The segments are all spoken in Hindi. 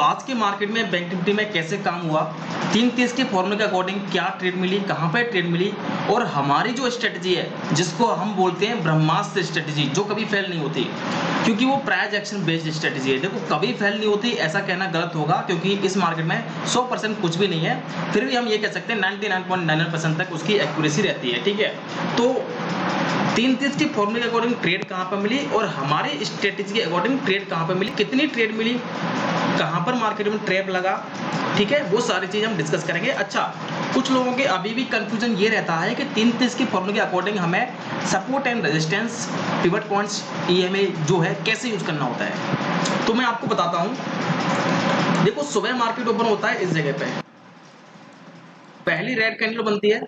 आज के मार्केट में बैंक निफ्टी में कैसे काम हुआ, 3-30 के फॉर्मूले के अकॉर्डिंग क्या ट्रेड मिली, कहाँ पे ट्रेड मिली और हमारी जो स्ट्रेटजी है जिसको हम बोलते हैं ब्रह्मास्त्र स्ट्रेटजी, जो कभी फेल नहीं होती क्योंकि वो प्राइस एक्शन बेस्ड स्ट्रेटजी है। देखो कभी फेल नहीं होती ऐसा कहना गलत होगा क्योंकि इस मार्केट में 100% कुछ भी नहीं है, फिर भी हम ये कह सकते हैं 99.99% तक उसकी एक्यूरेसी रहती है। ठीक है, तो 3-30 के फॉर्मूले के अकॉर्डिंग ट्रेड कहाँ पर मिली और हमारी स्ट्रेटजी के अकॉर्डिंग ट्रेड कहाँ पर मिली, कितनी ट्रेड मिली, कहाँ पर मार्केट में ट्रैप लगा, ठीक है, वो सारी चीज हम डिस्कस करेंगे। अच्छा, कुछ लोगों के अभी भी कंफ्यूजन ये रहता है कि 3-30 के फॉर्मूले के अकॉर्डिंग हमें support and resistance, pivot points, EMA जो है कैसे यूज करना होता है। तो मैं आपको बताता हूं, देखो सुबह मार्केट ओपन होता है इस जगह पे, पहली रेड कैंडल बनती है,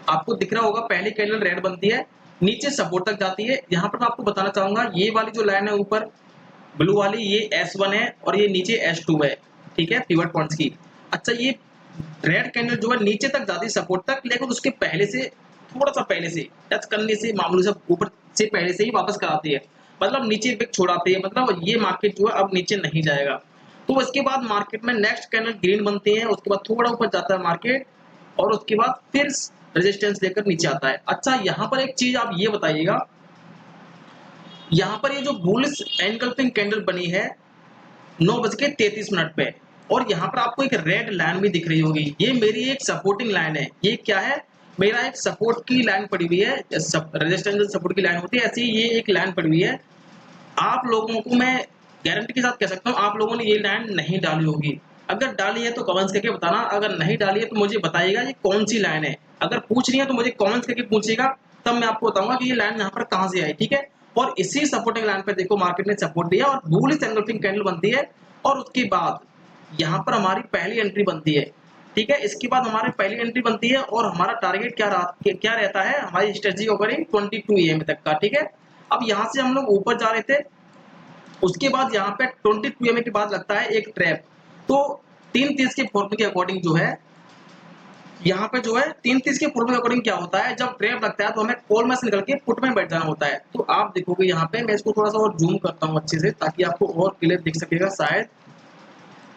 आपको दिख रहा होगा पहली कैंडल रेड बनती है, नीचे सपोर्ट तक जाती है। यहां पर मैं आपको बताना चाहूंगा ये वाली जो लाइन है ऊपर ब्लू वाली, ये S1 है और ये नीचे S2 है, ठीक है, पिवट पॉइंट्स की। अच्छा, ये रेड कैंडल जो है नीचे तक जाती है सपोर्ट तक, लेकिन उसके पहले से थोड़ा सा पहले से टच करने से मामूली सा ऊपर से पहले से ही वापस कराती है, मतलब नीचे बिग छोड़ाती है, मतलब ये मार्केट जो है अब नीचे नहीं जाएगा। तो इसके बाद मार्केट में नेक्स्ट कैंडल ग्रीन बनती है, उसके बाद थोड़ा ऊपर जाता है मार्केट और उसके बाद फिर रेजिस्टेंस लेकर नीचे आता है। अच्छा, यहाँ पर एक चीज आप ये बताइएगा, यहाँ पर ये जो बुलिश एनगल्फिंग कैंडल बनी है 9:33 पे और यहाँ पर आपको एक रेड लाइन भी दिख रही होगी, ये मेरी एक सपोर्टिंग लाइन है। ये क्या है, मेरा एक सपोर्ट की लाइन पड़ी हुई है, रेजिस्टेंस सपोर्ट की लाइन होती है, ऐसी ये एक लाइन पड़ी हुई है। आप लोगों को मैं गारंटी के साथ कह सकता हूँ आप लोगों ने ये लाइन नहीं डाली होगी, अगर डाली है तो कमेंट्स करके बताना, अगर नहीं डाली है तो मुझे बताइएगा ये कौन सी लाइन है। अगर पूछ रही है तो मुझे कमेंट्स करके पूछिएगा, तब मैं आपको बताऊंगा कि ये लाइन यहाँ पर कहाँ से आई। ठीक है, और इसी सपोर्टिंग लाइन पे देखो मार्केट ने सपोर्ट दिया और बुलिश एनगल्फिंग कैंडल बनती है और उसके बाद यहाँ पर हमारी पहली एंट्री बनती है। ठीक है, इसके बाद हमारी पहली एंट्री बनती है और हमारा टारगेट क्या रहता है हमारी स्ट्रेटजी के अकॉर्डिंग 22 EM तक का। ठीक है, अब यहाँ से हम लोग ऊपर जा रहे थे, उसके बाद यहाँ पे 22 EM के बाद लगता है एक ट्रैप। तो 3-30 के फॉर्मूले के अकॉर्डिंग जो है यहाँ पे जो है 3-30 के फॉर्मूले के अकॉर्डिंग क्या होता है, जब ट्रैप लगता है तो हमें कॉल में से निकल के पुट में बैठ जाना होता है। तो आप देखोगे यहाँ पे, मैं इसको थोड़ा सा और जूम करता हूँ अच्छे से ताकि आपको और क्लियर दिख सकेगा शायद।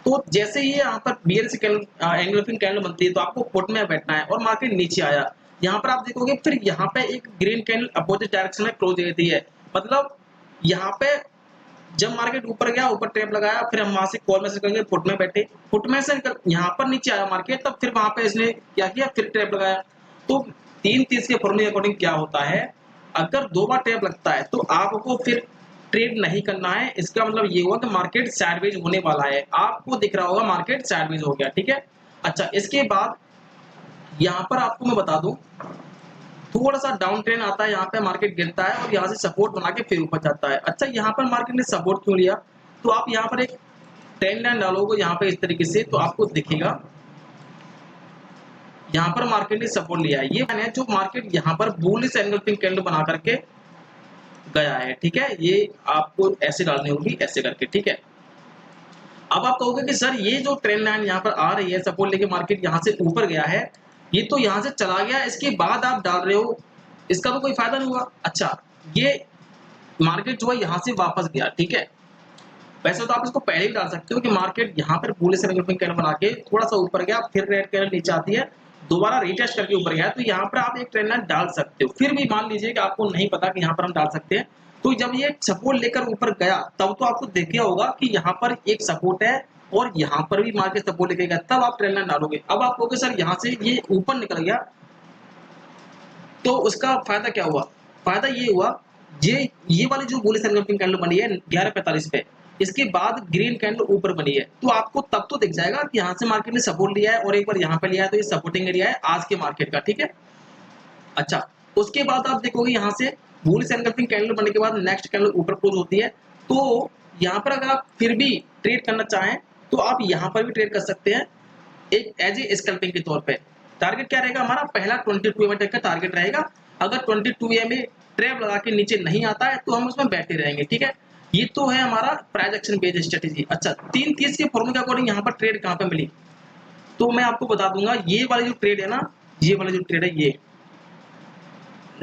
तो जैसे ही यहाँ पर बीएलसी एंगल्फिंग कैंडल बनती है तो आपको पुट में बैठना है और मार्केट नीचे आया, यहाँ पर आप देखोगे फिर यहाँ पे एक ग्रीन कैंडल अपोजिट डायरेक्शन में क्लोज दे देती है, मतलब यहाँ पे जब मार्केट ऊपर गया, ऊपर ट्रैप लगाया, फिर हम वहां से कॉल में से निकल फुट में बैठे, फुट में से यहाँ पर नीचे आया मार्केट, तब फिर वहां पे इसने क्या किया, फिर ट्रैप लगाया। तो 3-30 के फॉर्मूले के अकॉर्डिंग क्या होता है, अगर 2 बार ट्रैप लगता है तो आपको फिर ट्रेड नहीं करना है। इसका मतलब ये हुआ कि मार्केट साइडवेज होने वाला है, आपको दिख रहा होगा मार्केट साइडवेज हो गया। ठीक है, अच्छा, इसके बाद यहाँ पर आपको मैं बता दूं, थोड़ा सा डाउन ट्रेंड आता है, यहाँ पे मार्केट गिरता है और यहाँ से सपोर्ट बना के फिर ऊपर जाता है। अच्छा, यहाँ पर मार्केट ने सपोर्ट क्यों लिया, तो आप यहाँ पर एक ट्रेंड लाइन डालोगे यहाँ पे इस तरीके से तो आपको दिखेगा यहाँ पर मार्केट ने सपोर्ट लिया है, ये है जो मार्केट यहाँ पर बुलिश एनगल्फिंग कैंडल बना करके गया है। ठीक है, ये आपको ऐसे डालनी होगी ऐसे करके। ठीक है, अब आप कहोगे कि सर ये जो ट्रेंड लाइन यहाँ पर आ रही है सपोर्ट लेके मार्केट यहाँ से ऊपर गया है, ये तो यहाँ से चला गया, इसके बाद आप डाल रहे हो, इसका तो कोई फायदा नहीं हुआ। अच्छा, ये मार्केट जो है यहाँ से वापस गया। ठीक है, वैसे तो आप इसको पहले ही डाल सकते हो कि मार्केट यहाँ पर बुलिश एनगल्फिंग कैंडल बना के थोड़ा सा ऊपर गया, फिर रेड कैंडल नीचे आती है, दोबारा रिटेस्ट करके ऊपर गया, तो यहाँ पर आप एक ट्रेंड लाइन डाल सकते हो। फिर भी मान लीजिए कि आपको नहीं पता कि यहाँ पर हम डाल सकते हैं, तो जब ये सपोर्ट लेकर ऊपर गया तब तो आपको देखा होगा कि यहाँ पर एक सपोर्ट है और यहाँ पर भी मार्केट सपोर्ट लेके गया, तब आप ट्रेंड लाइन डालोगे। अब आप कहोगे सर यहाँ से ये ऊपर निकल गया, तो उसका फायदा क्या हुआ, फायदा ये हुआ ये वाली जो बुलिश एनगल्फिंग कैंडल बनी है 11:45 पे, इसके बाद ग्रीन कैंडल ऊपर बनी है, तो आपको तब तो दिख जाएगा कि यहाँ से मार्केट ने सपोर्ट लिया है और एक बार यहाँ पे लिया है, तो ये सपोर्टिंग एरिया है आज के मार्केट का। ठीक है, अच्छा, उसके बाद आप देखोगे यहाँ से बुलिश एनगल्फिंग कैंडल बनने के बाद नेक्स्ट कैंडल ऊपर क्लोज होती है, तो यहाँ पर अगर आप फिर भी ट्रेड करना चाहें तो आप यहाँ पर भी ट्रेड कर सकते हैं एक एज ए स्कैल्पिंग के तौर पे। टारगेट क्या रहेगा हमारा, पहला 22 EM तक का टारगेट रहेगा, अगर 22 EM में ट्रैप लगा के नीचे नहीं आता है तो हम उसमें बैठे रहेंगे। ठीक है, ये तो है हमारा प्राइस एक्शन बेस्ड स्ट्रेटेजी। अच्छा, 3-30 के फॉर्मूले के अकॉर्डिंग यहाँ पर ट्रेड कहाँ पे मिली, तो मैं आपको बता दूंगा, ये वाली जो ट्रेड है ना, ये वाली जो ट्रेड है, ये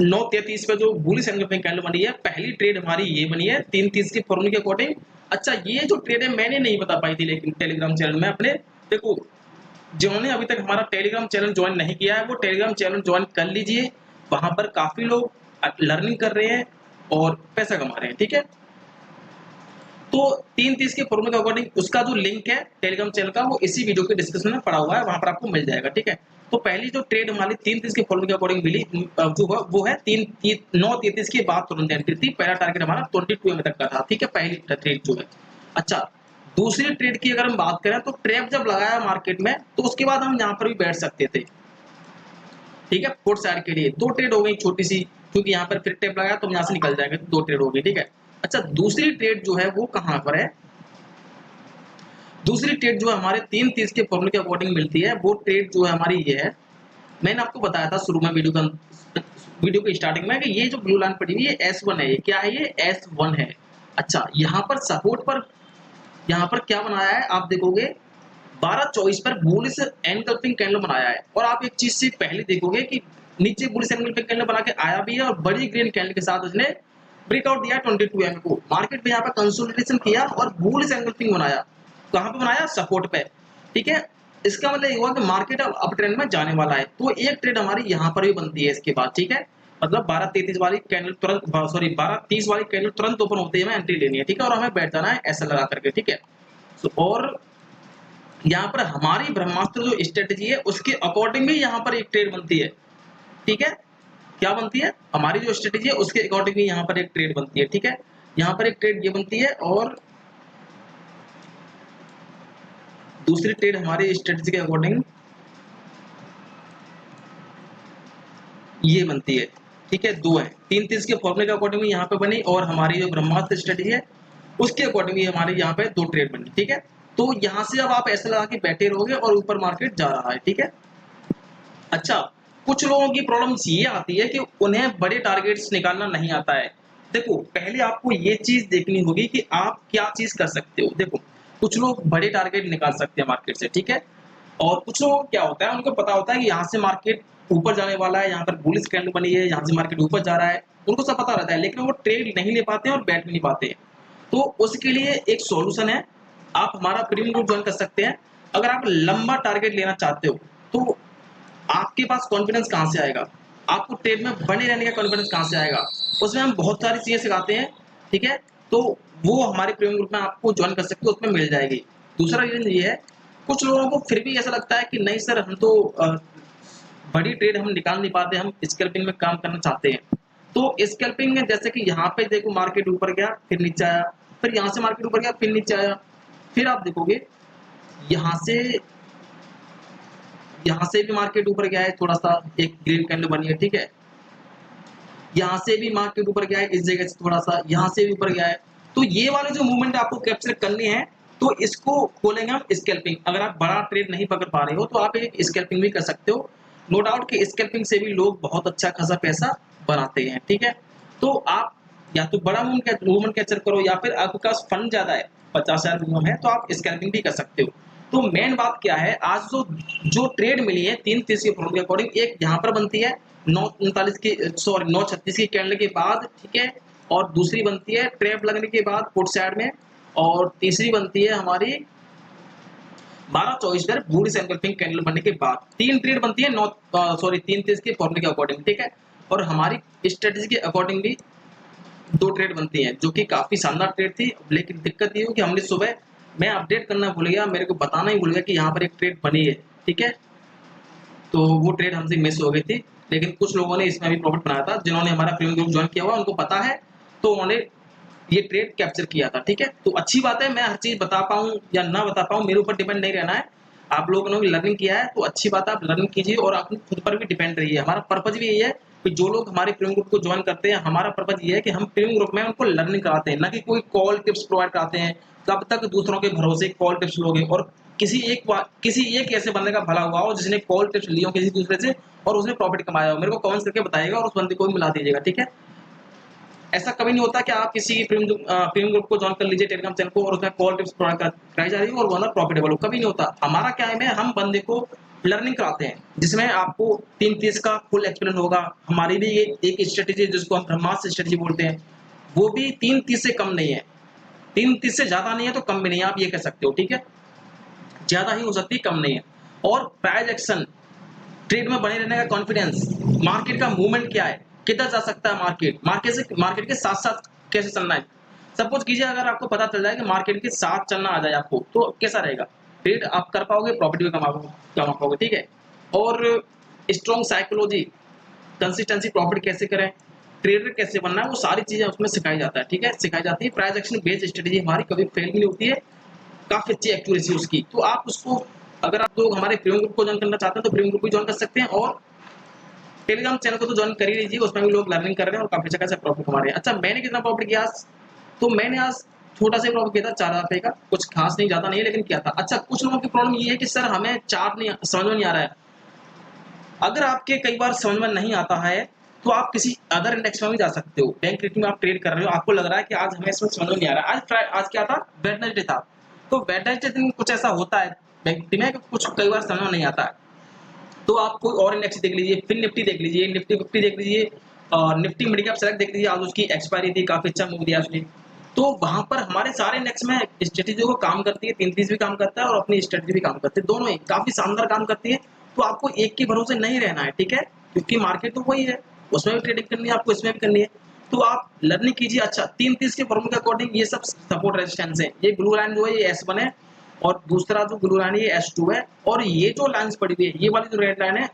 9:33 पे जो बुलिश एनगल्फिंग कैंडल बनी है, पहली ट्रेड हमारी ये बनी है 3-30 के फॉर्मूले के अकॉर्डिंग। अच्छा, ये जो ट्रेड है मैंने नहीं बता पाई थी लेकिन टेलीग्राम चैनल में अपने। देखो, जिन्होंने अभी तक हमारा टेलीग्राम चैनल ज्वाइन नहीं किया है वो टेलीग्राम चैनल ज्वाइन कर लीजिए। वहां पर काफी लोग लर्निंग कर रहे हैं और पैसा कमा रहे हैं, ठीक है। तो 330 के फॉर्मूले के अकॉर्डिंग उसका जो लिंक है टेलीग्राम चैनल का वो इसी वीडियो के डिस्क्रिप्शन में पड़ा हुआ है, वहां पर आपको मिल जाएगा, ठीक है। तो पहली जो ट्रेड हमारी 330 के फॉर्मूले के अकॉर्डिंग मिली जो है वो है 9:33 के बाद तुरंत एंट्री थी। पहला टारगेट हमारा 22 एम तक का था, ठीक है, पहली ट्रेड जो है। अच्छा, दूसरी ट्रेड की अगर हम बात करें तो ट्रैप जब लगाया मार्केट में तो उसके बाद हम यहाँ पर भी बैठ सकते थे, ठीक है, पुट साइड के लिए। दो ट्रेड हो गई छोटी सी, क्योंकि यहाँ पर फिर ट्रैप लगाया तो हम यहाँ से निकल जाएंगे, तो दो ट्रेड हो गई, ठीक है। अच्छा, दूसरी ट्रेड जो है वो कहाँ पर है? दूसरी ट्रेड जो है हमारे 330 के फॉर्मूले के अकॉर्डिंग मिलती है, वो ट्रेड जो है हमारी ये है। मैंने आपको बताया था शुरू में वीडियो के स्टार्टिंग में कि ये जो ब्लू लाइन पड़ी हुई है S1 है। ये क्या है? ये S1 है। अच्छा, यहाँ पर सपोर्ट पर यहाँ पर क्या बनाया है आप देखोगे, 12:24 पर बुलिश एनगल्फिंग कैंडल बनाया है। और आप एक चीज से पहले देखोगे कि नीचे बुलिश एनगल्फिंग कैंडल बना के आया भी है और बड़ी ग्रीन कैंडल के साथ उसने ब्रेकआउट दिया 22 एम को। मार्केट में यहाँ पर कंसोलिडेशन किया और बुलिश एनगल्फिंग बनाया। कहाँ पे बनाया? सपोर्ट पे, ठीक है। इसका मतलब ये हुआ कि मार्केट अब अप ट्रेंड में जाने वाला है। तो एक ट्रेड हमारी यहाँ पर भी बनती है इसके बाद, ठीक है। मतलब 12:33 वाली कैंडल तुरंत, सॉरी 12:30 वाली कैंडल तुरंत ओपन होते ही हमें एंट्री लेनी है, ठीक है, और हमें बैठ जाना है ऐसा लगा करके, ठीक है। और यहाँ पर हमारी ब्रह्मास्त्र जो स्ट्रेटेजी है उसके अकॉर्डिंग भी यहाँ पर एक ट्रेड बनती है, ठीक है। क्या बनती है? हमारी जो स्ट्रेटेजी है उसके अकॉर्डिंग भी यहाँ पर एक ट्रेड बनती है, ठीक है। यहाँ पर एक ट्रेड ये बनती है और दूसरी ट्रेड हमारी स्ट्रेटेजी के अकॉर्डिंग ये बनती है, ठीक है। दो है, 330 के फॉर्मूले के अकॉर्डिंग यहाँ पे बनी और हमारी जो ब्रह्मास्त्र स्ट्रेटेजी है उसके अकॉर्डिंग हमारे यहाँ पे दो ट्रेड बनी, ठीक है। तो यहाँ से अब आप ऐसा लगा के बैठे रहोगे और ऊपर मार्केट जा रहा है, ठीक है। अच्छा, कुछ लोगों की प्रॉब्लम्स ये आती है कि उन्हें बड़े टारगेट्स निकालना नहीं आता है। देखो, पहले आपको ये चीज देखनी होगी कि आप क्या चीज कर सकते हो। देखो, कुछ लोग बड़े टारगेट निकाल सकते हैं मार्केट से, ठीक है। और कुछ लोग क्या होता है, उनको पता होता है कि यहाँ से मार्केट ऊपर जाने वाला है, यहाँ पर बुलिश कैंडल बनी है, यहाँ से मार्केट ऊपर जा रहा है, उनको सब पता रहता है, लेकिन वो ट्रेड नहीं ले पाते हैं और बैठ भी नहीं पाते हैं। तो उसके लिए एक सॉल्यूशन है, आप हमारा प्रीमियम ग्रुप ज्वाइन कर सकते हैं। अगर आप लंबा टारगेट लेना चाहते हो तो आपके पास कॉन्फिडेंस कहाँ से आएगा, आपको ट्रेड में बने रहने का कॉन्फिडेंस कहाँ से आएगा? उसमें हम बहुत सारी चीजें सिखाते हैं, ठीक है। तो वो हमारे प्रीमियम ग्रुप में आपको ज्वाइन कर सकते हो, उसमें मिल जाएगी। दूसरा रीजन ये है, कुछ लोगों को फिर भी ऐसा लगता है कि नहीं सर, हम तो बड़ी ट्रेड हम निकाल नहीं पाते, हम स्कैल्पिंग में काम करना चाहते हैं। तो स्कैल्पिंग में जैसे कि यहाँ पे देखो मार्केट ऊपर गया फिर नीचे आया, फिर यहाँ से मार्केट ऊपर गया फिर नीचे आया, फिर आप देखोगे यहाँ से भी मार्केट ऊपर गया है, थोड़ा सा एक ग्रीन कैंडल बनी है, ठीक है। यहाँ से भी मार्केट ऊपर गया है, इस जगह से थोड़ा सा यहाँ से भी ऊपर गया है। तो ये वाले जो मूवमेंट आपको कैप्चर करनी है तो इसको खोलेंगे हम स्कैल्पिंग। अगर आप बड़ा ट्रेड नहीं पकड़ पा रहे हो तो आप एक स्कैल्पिंग भी कर सकते हो। नो डाउट कि स्कैल्पिंग से भी लोग बहुत अच्छा खासा पैसा बनाते हैं, ठीक है। तो आप या तो बड़ा मूवमेंट कैप्चर करो या फिर आपके पास फंड ज्यादा है, 50,000 मिनिमम है, तो आप स्कैल्पिंग भी कर सकते हो। तो मेन बात क्या है, आज जो ट्रेड मिली है 330 के फॉर्मूले के अकॉर्डिंग, एक यहाँ पर बनती है 9:39 की, सॉरी 9:36 की कैंडल के बाद, ठीक है। और दूसरी बनती है ट्रैप लगने के बाद पुट साइड में, और तीसरी बनती है हमारी 12:24 पर बुलिश एनगल्फिंग कैंडल बनने के बाद। तीन ट्रेड बनती है 330 के फॉर्मूले के अकॉर्डिंग, ठीक है। और हमारी स्ट्रेटेजी के अकॉर्डिंग भी दो ट्रेड बनती है, जो कि काफी शानदार ट्रेड थी। लेकिन दिक्कत ये हुई कि हमने सुबह, मैं अपडेट करना भूल गया, मेरे को बताना ही भूल गया कि यहाँ पर एक ट्रेड बनी है, ठीक है। तो वो ट्रेड हमसे मिस हो गई थी, लेकिन कुछ लोगों ने इसमें भी प्रॉफिट बनाया था, जिन्होंने हमारा प्रीमियम ग्रुप ज्वाइन किया हुआ उनको पता है, तो उन्होंने ये ट्रेड कैप्चर किया था, ठीक है। तो अच्छी बात है, मैं हर चीज बता पाऊँ या ना बता पाऊँ मेरे ऊपर डिपेंड नहीं रहना है। आप लोगों ने लर्निंग किया है तो अच्छी बात है, आप लर्निंग कीजिए और अपने खुद पर भी डिपेंड रहिए। हमारा पर्पज भी यही है कि जो लोग हमारे प्रीमियम ग्रुप को ज्वाइन करते हैं, हमारा पर्पज ये है कि हम प्रीमियम ग्रुप में उनको लर्निंग कराते हैं, ना कि कोई कॉल टिप्स प्रोवाइड कराते हैं। कब तक दूसरों के भरोसे कॉल टिप्स लोगे, और किसी एक ऐसे बंदे का भला हुआ हो जिसने कॉल टिप्स ली हो किसी दूसरे से और उसने प्रॉफिट कमाया हो, मेरे को कमेंट्स करके बताइएगा और उस बंदे को भी मिला दीजिएगा, ठीक है। ऐसा कभी नहीं होता कि आप किसी की प्रीमियम ग्रुप को ज्वाइन कर लीजिए टेलीग्राम चैनल को और उसमें कॉल टिप्स प्रोवाइड कराई जा रही है और वो बंदा प्रॉफिटेबल हो, कभी नहीं होता। हमारा क्या है, हम बंदे को लर्निंग कराते हैं जिसमें आपको 330 का फुल एक्सप्लेन होगा। हमारी भी एक स्ट्रेटेजी जिसको हम ब्रह्मास्त्र स्ट्रेटेजी बोलते हैं, वो भी 330 से कम नहीं है, 33 से ज्यादा नहीं है तो कम भी नहीं है, आप ये कह सकते हो, ठीक है। ज्यादा ही हो सकती है, कम नहीं है। और प्राइस एक्शन, ट्रेड में बने रहने का कॉन्फिडेंस, मार्केट का मूवमेंट क्या है, किधर जा सकता है मार्केट, मार्केट के साथ साथ कैसे चलना है। सपोज कीजिए अगर आपको पता चल जाए कि मार्केट के साथ चलना आ जाए आपको, तो कैसा रहेगा, ट्रेड आप कर पाओगे, प्रॉफिट भी कमा पाओगे, ठीक है। और स्ट्रॉन्ग साइकोलॉजी, कंसिस्टेंसी, प्रॉफिट कैसे करें, ट्रेडर कैसे बनना है, वो सारी चीजें उसमें सिखाई जाता है, ठीक है, सिखाई जाती है। प्राइस एक्शन बेस्ड स्ट्रेटेजी हमारी कभी फेल भी नहीं होती है, काफी अच्छी एक्यूरेसी उसकी। तो आप उसको, अगर आप लोग हमारे प्रीमियम ग्रुप को ज्वाइन करना चाहते हैं तो प्रीमियम ग्रुप भी ज्वाइन कर सकते हैं, और टेलीग्राम चैनल को तो ज्वाइन कर ही लीजिए, उसमें भी लोग लर्निंग कर रहे हैं और काफी अच्छा प्रॉफिट कमा रहे हैं। अच्छा, मैंने कितना प्रॉफिट किया आज, तो मैंने आज छोटा सा प्रॉफिट किया था 4,000 रुपए का, कुछ खास नहीं, ज्यादा नहीं है, लेकिन किया था। अच्छा, कुछ लोगों की प्रॉब्लम ये है कि सर हमें चार्ट नहीं समझ में नहीं आ रहा है। अगर आपके कई बार समझ में नहीं आता है तो आप किसी अदर इंडेक्स में भी जा सकते हो। बैंक निफ्टी में आप ट्रेड कर रहे हो, आपको लग रहा है कि आज हमें इसमें समझ में नहीं आ रहा है, आज क्या था, वेडनेसडे था, तो वेडनेसडे दिन कुछ ऐसा होता है बैंक निफ्टी में कि कुछ कई बार समझ में नहीं आता है, तो आप कोई और इंडेक्स देख लीजिए, फिन निफ्टी देख लीजिए, निफ्टी 50 देख लीजिए, और निफ्टी मिड कैप सेलेक्ट देख लीजिए, आज उसकी एक्सपायरी थी, काफी अच्छा मूव दिया उसने। तो वहां पर हमारे सारे इंडेक्स में स्ट्रेटेजी को काम करती है, 33 भी काम करता है और अपनी स्ट्रेटेजी भी काम करती है, दोनों ही काफी शानदार काम करती है। तो आपको एक के भरोसे नहीं रहना है, ठीक है, क्योंकि मार्केट तो वही है, उसमें भी ट्रेडिंग करनी है आपको, इसमें भी करनी है। तो आप लर्निंग कीजिए। अच्छा, 33 के फॉर्मूले के अकॉर्डिंग ये सब सपोर्ट रेजिस्टेंस है, ये ब्लू लाइन जो है ये S1 है, और दूसरा जो ब्लू लाइन है ये S2 है, और ये जो लाइंस पड़ी हुई है, ये वाली जो रेड लाइन है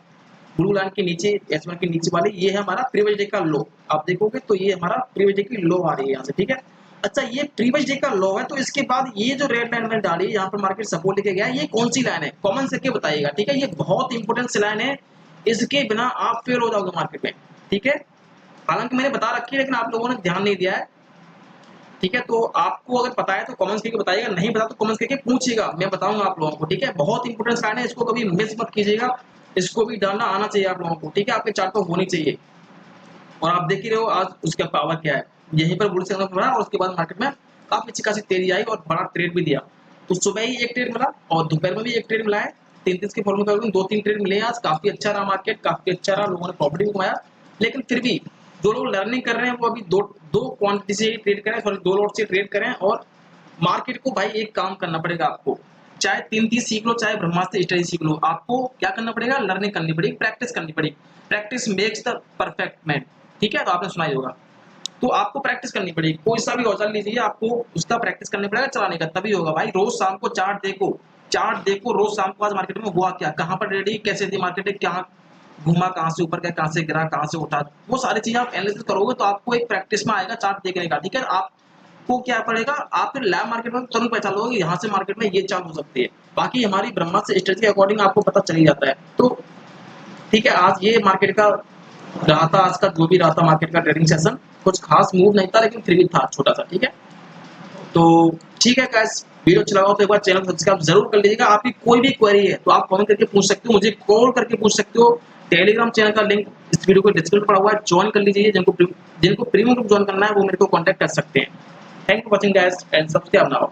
ब्लू लाइन के नीचे, S1 के नीचे वाली, ये है हमारा प्रीवियस डे का लो। आप देखोगे तो ये हमारा प्रीवियस डे की लो आ रही है यहाँ से, ठीक है। अच्छा, ये प्रीवियस डे का लो है, तो इसके बाद ये जो रेड लाइन मैंने डाली, यहाँ पर मार्केट सपोर्ट लेके गया, ये कौन सी लाइन है, कॉमन करके बताइएगा, ठीक है। ये बहुत इंपॉर्टेंट लाइन है, इसके बिना आप फेल हो जाओगे मार्केट में, ठीक है। हालांकि मैंने बता रखी है, लेकिन आप लोगों ने ध्यान नहीं दिया है, ठीक है। तो आपको अगर पता है तो कमेंट्स करके बताइएगा, नहीं पता तो कमेंट्स करके पूछिएगा, मैं बताऊंगा आप लोगों को, ठीक है। बहुत इंपॉर्टेंट लाइन है, इसको कभी मिस मत कीजिएगा, इसको भी डालना आना चाहिए आप लोगों को, ठीक है, आपके चार्ट पर होनी चाहिए। और आप देख ही रहे हो आज उसका पावर क्या है, यहीं पर बुल सिग्नल पड़ा और उसके बाद मार्केट में काफी अच्छी खासी तेजी आई और बड़ा ट्रेड भी दिया। तो सुबह ही एक ट्रेड मिला और दोपहर में भी एक ट्रेड मिला है, 33 के फॉर्मूले पर 2-3 ट्रेड मिले आज, काफी अच्छा रहा मार्केट, काफी अच्छा रहा, लोगों ने प्रॉफिट भी कमाया। लेकिन फिर भी जो लोग लर्निंग कर रहे हैं वो अभी दो क्वांटिटी से ट्रेड करें, सॉरी 2 लॉट से ट्रेड करें। और मार्केट को भाई एक काम करना पड़ेगा आपको, चाहे 33 सीख लो, चाहे ब्रह्मास्त्र स्टडी सीख लो, आपको क्या करना पड़ेगा, लर्निंग करनी पड़ेगी, प्रैक्टिस करनी पड़ेगी। Practice makes the perfect man, ठीक है, तो आपने सुना ही होगा। तो आपको प्रैक्टिस करनी पड़ेगी, कोई सा भी औजार लीजिए, आपको उसका प्रैक्टिस करना पड़ेगा चलाने का, तभी होगा भाई। रोज शाम को चार्ट देखो रोज शाम को, आज मार्केट में हुआ क्या, कहाँ पर रेडी, कैसे थी मार्केट, क्या घूमा, कहाँ से ऊपर गया, कहाँ से गिरा, कहाँ से उठा, वो सारी चीजें आप एनालिसिस करोगे तो आपको एक प्रैक्टिस में आएगा चार्ट देखने का, ठीक है। आपको क्या पड़ेगा, आप फिर लैब मार्केट में तुरंत पहचान लोगे यहाँ से मार्केट में ये चार्ट हो सकती है। बाकी हमारी ब्रह्मास्त्र स्ट्रेटजी के अकॉर्डिंग आपको पता चल ही जाता है। तो ठीक है, आज ये मार्केट का रहा था, आज का जो भी रहा था मार्केट का ट्रेडिंग सेशन, कुछ खास मूव नहीं था लेकिन फिर भी था छोटा सा, ठीक है। तो ठीक है गाइस, वीडियो अच्छा लगा तो एक बार चैनल को सब्सक्राइब जरूर कर लीजिएगा। आपकी कोई भी क्वेरी है तो आप कमेंट करके पूछ सकते हो, मुझे कॉल करके पूछ सकते हो। टेलीग्राम चैनल का लिंक इस वीडियो को डिस्क्रिप्शन पड़ा हुआ है, ज्वाइन कर लीजिए। जिनको प्रीमियम ग्रुप ज्वाइन करना है वो मेरे को कॉन्टैक्ट कर सकते हैं। Thank you for watching guys and subscribe now.